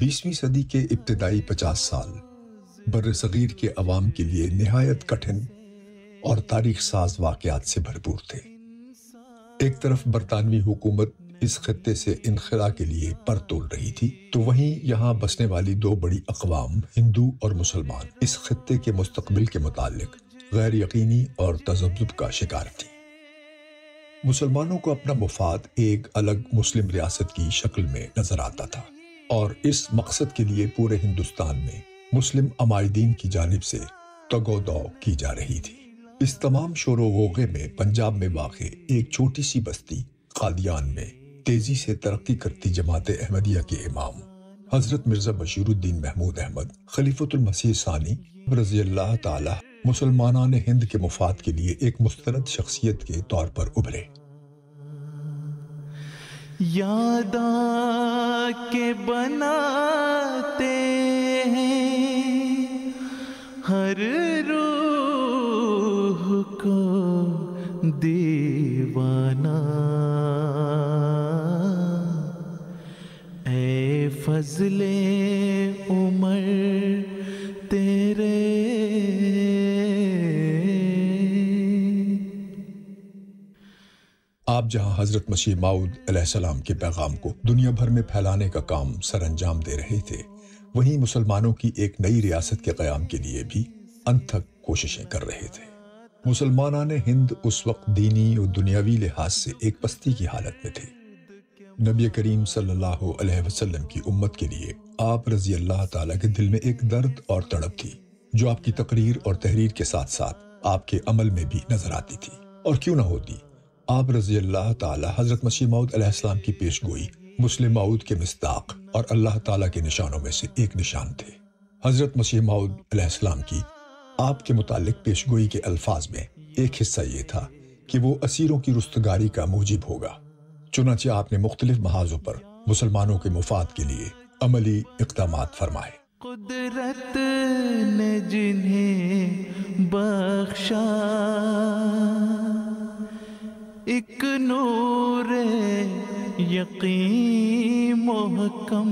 20ویں صدی کے ابتدائی 50 سال بر صغیر کے عوام کے لیے نہایت کٹھن اور تاریخ ساز واقعات سے بھرپور تھے۔ ایک طرف برطانوی حکومت اس خطے سے انخلا کے لیے پر تول رہی تھی، تو وہیں یہاں بسنے والی دو بڑی اقوام ہندو اور مسلمان اس خطے کے مستقبل کے متعلق غیر یقینی اور تذبذب کا شکار تھی۔ مسلمانوں کو اپنا مفاد ایک الگ مسلم ریاست کی شکل میں نظر آتا تھا، اور اس مقصد کے لیے پورے ہندوستان میں مسلم عمائدین کی جانب سے تگ و دو کی جا رہی تھی۔ اس تمام شور و غوغے میں پنجاب میں واقع ایک چھوٹی سی بستی قادیان میں تیزی سے ترقی کرتی جماعت احمدیہ کے امام حضرت مرزا بشیر الدین محمود احمد خلیفۃ المسیح ثانی رضی اللہ تعالی مسلمانان ہند کے مفاد کے لیے ایک مستند شخصیت کے طور پر ابھرے۔ یاداں کے بناتے ہیں ہر روح کو دیوانہ، اے فضل عمر تیرے آپ جہاں حضرت مسیح موعود علیہ السلام کے پیغام کو دنیا بھر میں پھیلانے کا کام سر انجام دے رہے تھے، وہیں مسلمانوں کی ایک نئی ریاست کے قیام کے لیے بھی انتھک کوششیں کر رہے تھے۔ مسلمانان ہند اس وقت دینی اور دنیاوی لحاظ سے ایک پستی کی حالت میں تھے۔ نبی کریم صلی اللہ علیہ وسلم کی امت کے لیے آپ رضی اللہ تعالیٰ کے دل میں ایک درد اور تڑپ تھی، جو آپ کی تقریر اور تحریر کے ساتھ ساتھ آپ کے عمل میں بھی نظر آتی تھی۔ اور کیوں نہ ہوتی، آپ رضی اللہ تعالیٰ حضرت مسیح موعود علیہ السلام کی پیش گوئی مسلم موعود کے مصداق اور اللہ تعالیٰ کے نشانوں میں سے ایک نشان تھے۔ حضرت مسیح موعود علیہ السلام کی آپ کے متعلق پیش گوئی کے الفاظ میں ایک حصہ یہ تھا کہ وہ اسیروں کی رستگاری کا موجب ہوگا۔ چنانچہ آپ نے مختلف محاذوں پر مسلمانوں کے مفاد کے لیے عملی اقدامات فرمائے۔ قدرت نے جنہیں بخشا ایک نور یقین محکم،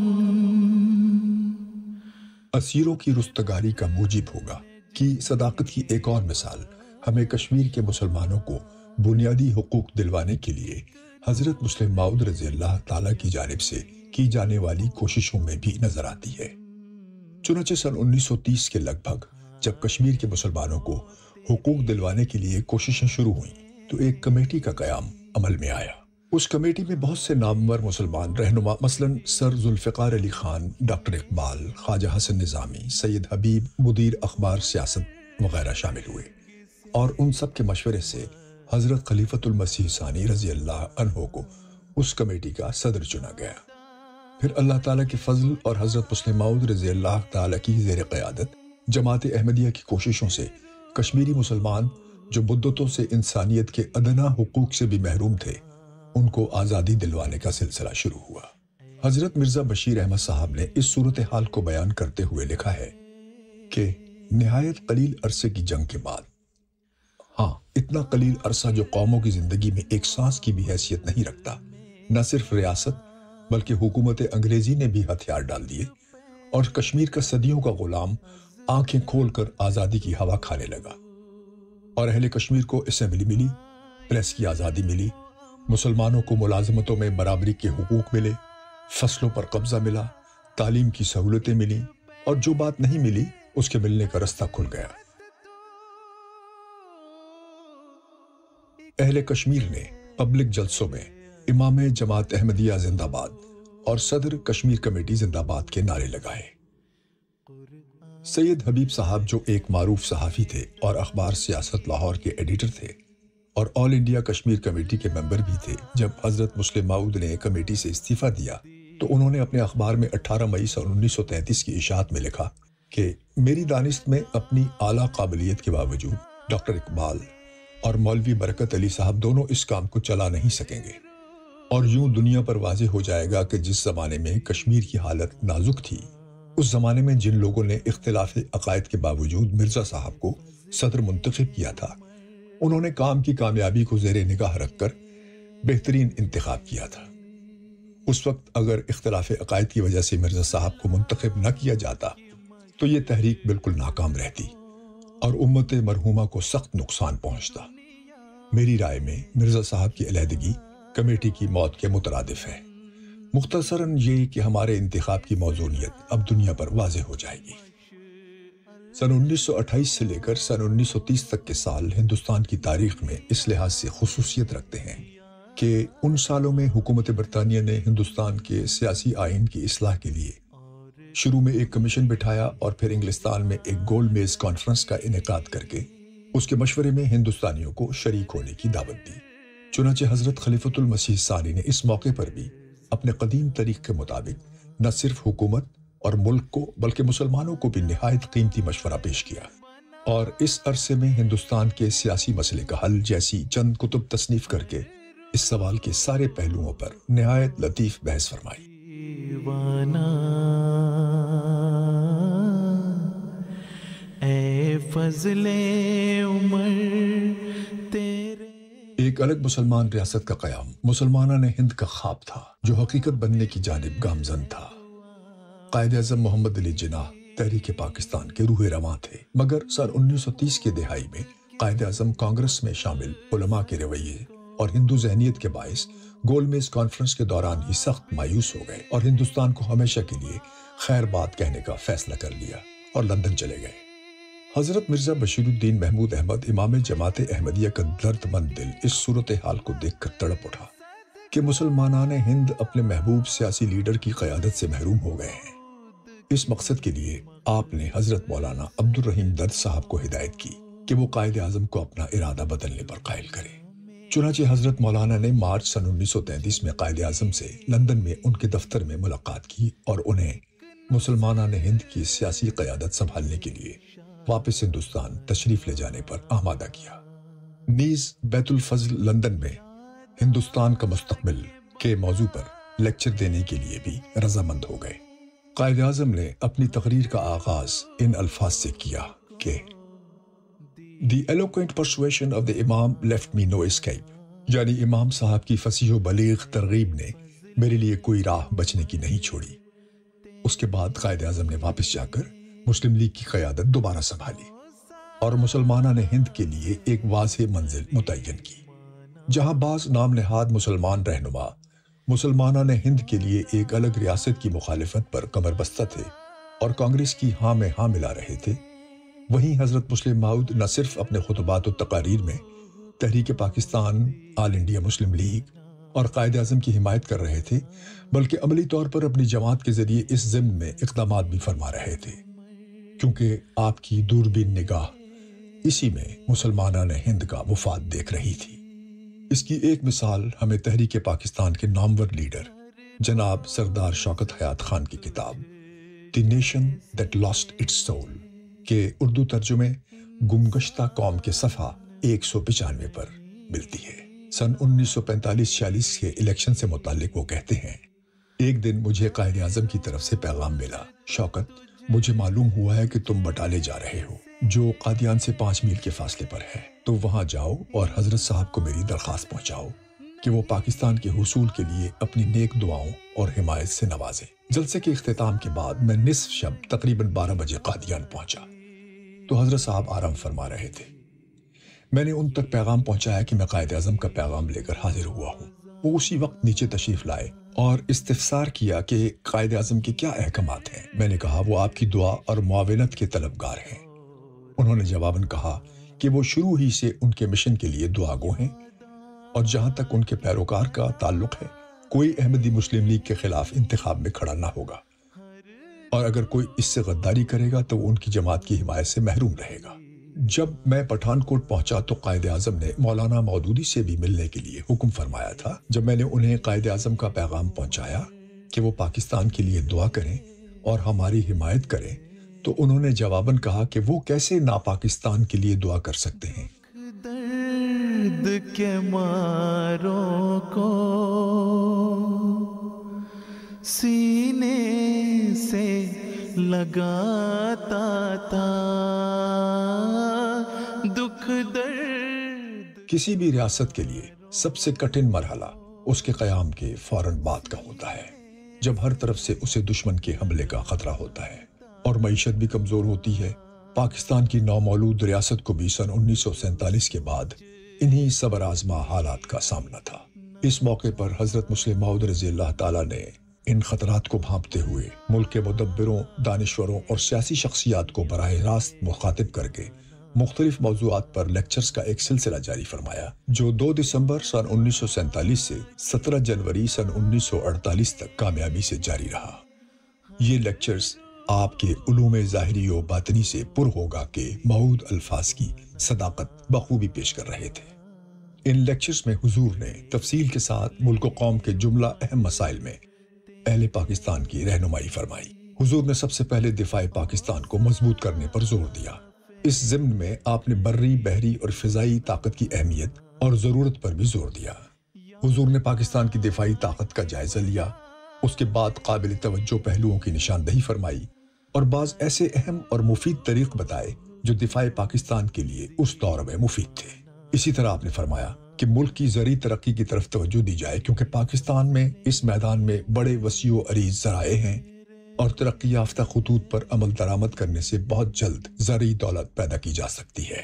اسیروں کی رستگاری کا موجب ہوگا کی صداقت کی ایک اور مثال ہمیں کشمیر کے مسلمانوں کو بنیادی حقوق دلوانے کے لیے حضرت مسلم موعود رضی اللہ تعالیٰ کی جانب سے کی جانے والی کوششوں میں بھی نظر آتی ہے۔ چنانچہ سن 1930 کے لگ بھگ جب کشمیر کے مسلمانوں کو حقوق دلوانے کے لیے کوششیں شروع ہوئیں، تو ایک کمیٹی کا قیام عمل میں آیا۔ اس کمیٹی میں بہت سے نامور مسلمان رہنما مثلاً سر ذوالفقار علی خان، ڈاکٹر اقبال، خواجہ حسن نظامی، سید حبیب، مدیر اخبار سیاست وغیرہ شامل ہوئے، اور ان سب کے مشورے سے حضرت خلیفۃ المسیح ثانی رضی اللہ عنہ کو اس کمیٹی کا صدر چنا گیا۔ پھر اللہ تعالیٰ کے فضل اور حضرت مسلم موعود رضی اللہ تعالیٰ کی زیر قیادت جماعت احمدیہ کی کوششوں سے کشمیری مسلمان جو مدتوں سے انسانیت کے ادنا حقوق سے بھی محروم تھے، ان کو آزادی دلوانے کا سلسلہ شروع ہوا۔ حضرت مرزا بشیر احمد صاحب نے اس صورتحال کو بیان کرتے ہوئے لکھا ہے کہ نہایت قلیل عرصے کی جنگ کے بعد، ہاں اتنا قلیل عرصہ جو قوموں کی زندگی میں ایک سانس کی بھی حیثیت نہیں رکھتا، نہ صرف ریاست بلکہ حکومت انگریزی نے بھی ہتھیار ڈال دیے، اور کشمیر کا صدیوں کا غلام آنکھیں کھول کر آزادی کی ہوا کھانے لگا، اور اہل کشمیر کو اسمبلی ملی، پریس کی آزادی ملی، مسلمانوں کو ملازمتوں میں برابری کے حقوق ملے، فصلوں پر قبضہ ملا، تعلیم کی سہولتیں ملی، اور جو بات نہیں ملی اس کے ملنے کا رستہ کھل گیا۔ اہل کشمیر نے پبلک جلسوں میں امام جماعت احمدیہ زندہ باد اور صدر کشمیر کمیٹی زندہ باد کے نعرے لگائے۔ سید حبیب صاحب جو ایک معروف صحافی تھے اور اخبار سیاست لاہور کے ایڈیٹر تھے اور آل انڈیا کشمیر کمیٹی کے ممبر بھی تھے، جب حضرت مسلم موعود نے کمیٹی سے استعفیٰ دیا تو انہوں نے اپنے اخبار میں 18 مئی سن 1933 کی اشاعت میں لکھا کہ میری دانست میں اپنی اعلیٰ قابلیت کے باوجود ڈاکٹر اقبال اور مولوی برکت علی صاحب دونوں اس کام کو چلا نہیں سکیں گے، اور یوں دنیا پر واضح ہو جائے گا کہ جس زمانے میں کشمیر کی حالت نازک تھی، اس زمانے میں جن لوگوں نے اختلاف عقائد کے باوجود مرزا صاحب کو صدر منتخب کیا تھا، انہوں نے کام کی کامیابی کو زیر نگاہ رکھ کر بہترین انتخاب کیا تھا۔ اس وقت اگر اختلاف عقائد کی وجہ سے مرزا صاحب کو منتخب نہ کیا جاتا تو یہ تحریک بالکل ناکام رہتی اور امت مرحومہ کو سخت نقصان پہنچتا۔ میری رائے میں مرزا صاحب کی علیحدگی کمیٹی کی موت کے مترادف ہے۔ مختصراً یہ کہ ہمارے انتخاب کی موضوعیت اب دنیا پر واضح ہو جائے گی۔ سن 1928 سے لے کر سن 1930 تک کے سال ہندوستان کی تاریخ میں اس لحاظ سے خصوصیت رکھتے ہیں کہ ان سالوں میں حکومت برطانیہ نے ہندوستان کے سیاسی آئین کی اصلاح کے لیے شروع میں ایک کمیشن بٹھایا اور پھر انگلستان میں ایک گول میز کانفرنس کا انعقاد کر کے اس کے مشورے میں ہندوستانیوں کو شریک ہونے کی دعوت دی۔ چنانچہ حضرت خلیفۃ المسیح ثانی نے اس موقع پر بھی اپنے قدیم طریق کے مطابق نہ صرف حکومت اور ملک کو بلکہ مسلمانوں کو بھی نہایت قیمتی مشورہ پیش کیا، اور اس عرصے میں ہندوستان کے سیاسی مسئلے کا حل جیسی چند کتب تصنیف کر کے اس سوال کے سارے پہلوؤں پر نہایت لطیف بحث فرمائی۔ اے فضل عمر تیرے۔ ایک الگ مسلمان ریاست کا قیام مسلمانان ہند کا خواب تھا جو حقیقت بننے کی جانب گامزن تھا۔ قائد اعظم محمد علی جناح تحریک پاکستان کے روح رواں تھے، مگر سن 1930 کی دہائی میں قائد اعظم کانگریس میں شامل علماء کے رویے اور ہندو ذہنیت کے باعث گول میز کانفرنس کے دوران ہی سخت مایوس ہو گئے اور ہندوستان کو ہمیشہ کے لیے خیر بات کہنے کا فیصلہ کر لیا اور لندن چلے گئے۔ حضرت مرزا بشیر الدین محمود احمد امام جماعت احمدیہ کا درد مند دل اس صورتحال کو دیکھ کر تڑپ اٹھا کہ مسلمانان ہند اپنے محبوب سیاسی لیڈر کی قیادت سے محروم ہو گئے ہیں۔ اس مقصد کے لیے آپ نے حضرت مولانا عبد الرحیم درد صاحب کو ہدایت کی کہ وہ قائد اعظم کو اپنا ارادہ بدلنے پر قائل کرے۔ چنانچہ حضرت مولانا نے مارچ سن 1933 میں قائد اعظم سے لندن میں ان کے دفتر میں ملاقات کی اور انہیں مسلمانان ہند کی سیاسی قیادت سنبھالنے کے لیے واپس ہندوستان تشریف لے جانے پر آمادہ کیا۔ نیز بیت الفضل لندن میں ہندوستان کا مستقبل کے موضوع پر لیکچر دینے کے لیے بھی رضامند ہو گئے۔ قائد اعظم نے اپنی تقریر کا آغاز ان الفاظ سے کیا کہ The eloquent persuasion of the Imam left me no escape، یعنی امام صاحب کی فصیح و بلیغ ترغیب نے میرے لیے کوئی راہ بچنے کی نہیں چھوڑی۔ اس کے بعد قائد اعظم نے واپس جا کر مسلم لیگ کی قیادت دوبارہ سنبھالی اور مسلمانان ہند کے لیے ایک واضح منزل متعین کی، جہاں بعض نام نہاد مسلمان رہنما مسلمانان ہند کے لیے ایک الگ ریاست کی مخالفت پر کمر بستہ تھے اور کانگریس کی ہاں میں ہاں ملا رہے تھے، وہیں حضرت مسلم ماؤد نہ صرف اپنے خطبات و تقاریر میں تحریک پاکستان، آل انڈیا مسلم لیگ اور قائد اعظم کی حمایت کر رہے تھے، بلکہ عملی طور پر اپنی جماعت کے ذریعے اس ضمن میں اقدامات بھی فرما رہے تھے، کیونکہ آپ کی دوربین نگاہ اسی میں مسلمانان ہند کا مفاد دیکھ رہی تھی۔ اس کی ایک مثال ہمیں تحریک پاکستان کے نامور لیڈر جناب سردار شوکت حیات خان کی کتاب the nation that lost its soul کے اردو ترجمے گمگشتہ قوم کے صفحہ 195 پر ملتی ہے۔ سن 1945-46 کے الیکشن سے متعلق وہ کہتے ہیں، ایک دن مجھے قائد اعظم کی طرف سے پیغام ملا، شوکت مجھے معلوم ہوا ہے کہ تم بٹالے جا رہے ہو جو قادیان سے 5 میل کے فاصلے پر ہے، تو وہاں جاؤ اور حضرت صاحب کو میری درخواست پہنچاؤ کہ وہ پاکستان کے حصول کے لیے اپنی نیک دعاؤں اور حمایت سے نوازے۔ جلسے کے اختتام کے بعد میں نصف شب تقریباً 12 بجے قادیان پہنچا تو حضرت صاحب آرام فرما رہے تھے۔ میں نے ان تک پیغام پہنچایا کہ میں قائد اعظم کا پیغام لے کر حاضر ہوا ہوں۔ وہ اسی وقت نیچے تشریف لائے اور استفسار کیا کہ قائد اعظم کے کیا احکامات ہیں۔ میں نے کہا وہ آپ کی دعا اور معاونت کے طلبگار ہیں۔ انہوں نے جواباً کہا کہ وہ شروع ہی سے ان کے مشن کے لیے دعا گو ہیں، اور جہاں تک ان کے پیروکار کا تعلق ہے کوئی احمدی مسلم لیگ کے خلاف انتخاب میں کھڑا نہ ہوگا، اور اگر کوئی اس سے غداری کرے گا تو وہ ان کی جماعت کی حمایت سے محروم رہے گا۔ جب میں پٹھان کوٹ پہنچا تو قائد اعظم نے مولانا مودودی سے بھی ملنے کے لیے حکم فرمایا تھا۔ جب میں نے انہیں قائد اعظم کا پیغام پہنچایا کہ وہ پاکستان کے لیے دعا کریں اور ہماری حمایت کریں، تو انہوں نے جواباً کہا کہ وہ کیسے ناپاکستان کے لیے دعا کر سکتے ہیں۔ درد کے ماروں کو سینے سے لگاتا تھا، دکھ درد۔ کسی بھی ریاست کے لیے سب سے کٹھن مرحلہ اس کے قیام کے فوراً بعد کا ہوتا ہے، جب ہر طرف سے اسے دشمن کے حملے کا خطرہ ہوتا ہے اور معیشت بھی کمزور ہوتی ہے۔ پاکستان کی نومولود ریاست کو بھی سن 1947 کے بعد انہی صبر آزما حالات کا سامنا تھا۔ اس موقع پر حضرت مسلم موعود رضی اللہ تعالیٰ نے ان خطرات کو بھانپتے ہوئے ملک کے مدبروں، دانشوروں اور سیاسی شخصیات کو براہ راست مخاطب کر کے مختلف موضوعات پر لیکچرز کا ایک سلسلہ جاری فرمایا، جو 2 دسمبر سن 1947 سے 17 جنوری سن 1948 تک کامیابی سے جاری رہا۔ یہ لیکچرز آپ کے علوم ظاہری و باطنی سے پر ہوگا کہ موعود الفاظ کی صداقت بخوبی پیش کر رہے تھے۔ ان لیکچرز میں حضور نے تفصیل کے ساتھ ملک و قوم کے جملہ اہم مسائل میں اہل پاکستان کی رہنمائی فرمائی۔ حضور نے سب سے پہلے دفاع پاکستان کو مضبوط کرنے پر زور دیا۔ اس ضمن میں آپ نے بری، بحری اور فضائی طاقت کی اہمیت اور ضرورت پر بھی زور دیا۔ حضور نے پاکستان کی دفاعی طاقت کا جائزہ لیا، اس کے بعد قابل توجہ پہلوؤں کی نشاندہی فرمائی اور بعض ایسے اہم اور مفید طریق بتائے جو دفاع پاکستان کے لیے اس دور میں مفید تھے۔ اسی طرح آپ نے فرمایا کہ ملک کی زرعی ترقی کی طرف توجہ دی جائے، کیونکہ پاکستان میں اس میدان میں بڑے وسیع و عریض ذرائع ہیں اور ترقی یافتہ خطوط پر عمل درآمد کرنے سے بہت جلد زرعی دولت پیدا کی جا سکتی ہے۔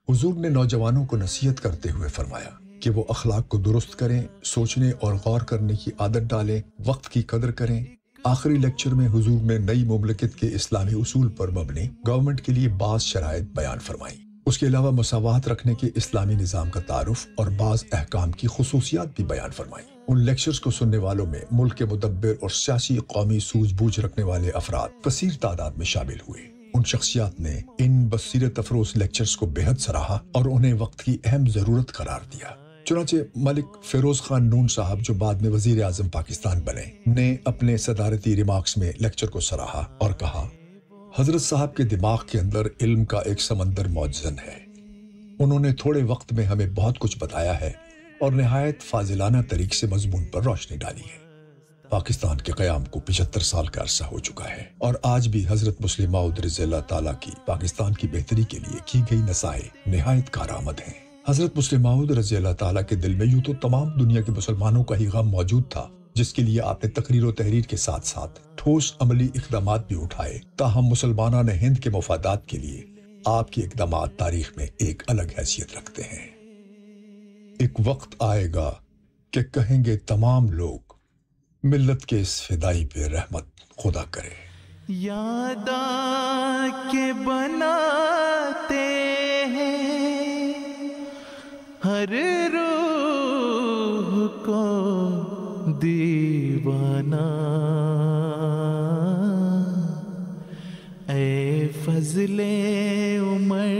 حضور نے نوجوانوں کو نصیحت کرتے ہوئے فرمایا کہ وہ اخلاق کو درست کریں، سوچنے اور غور کرنے کی عادت ڈالیں، وقت کی قدر کریں۔ آخری لیکچر میں حضور نے نئی مملکت کے اسلامی اصول پر مبنی گورنمنٹ کے لیے بعض شرائط بیان فرمائیں۔ اس کے علاوہ مساوات رکھنے کے اسلامی نظام کا تعارف اور بعض احکام کی خصوصیات بھی بیان فرمائیں۔ ان لیکچرز کو سننے والوں میں ملک کے مدبر اور سیاسی قومی سوجھ بوجھ رکھنے والے افراد کثیر تعداد میں شامل ہوئے۔ ان شخصیات نے ان بصیرت افروز لیکچرز کو بے حد سراہا اور انہیں وقت کی اہم ضرورت قرار دیا۔ چنانچہ ملک فیروز خان نون صاحب، جو بعد میں وزیر اعظم پاکستان بنے، نے اپنے صدارتی ریمارکس میں لیکچر کو سراہا اور کہا، حضرت صاحب کے دماغ کے اندر علم کا ایک سمندر موجزن ہے۔ انہوں نے تھوڑے وقت میں ہمیں بہت کچھ بتایا ہے اور نہایت فاضلانہ طریق سے مضمون پر روشنی ڈالی ہے۔ پاکستان کے قیام کو 75 سال کا عرصہ ہو چکا ہے اور آج بھی حضرت مسلم موعود رضی اللہ تعالیٰ کی پاکستان کی بہتری کے لیے کی گئی نصائح نہایت کارآمد ہیں۔ حضرت مسلم موعود رضی اللہ تعالیٰ کے دل میں یوں تو تمام دنیا کے مسلمانوں کا ہی غم موجود تھا، جس کے لیے آپ نے تقریر و تحریر کے ساتھ ساتھ ٹھوس عملی اقدامات بھی اٹھائے، تاہم مسلمانان ہند کے مفادات کے لیے آپ کے اقدامات تاریخ میں ایک الگ حیثیت رکھتے ہیں۔ ایک وقت آئے گا کہ کہیں گے تمام لوگ، ملت کے اس فدائی پہ رحمت خدا کرے۔ یاد آ کے بناتے ہیں ہر روح کو دیوانہ، اے فضل عمر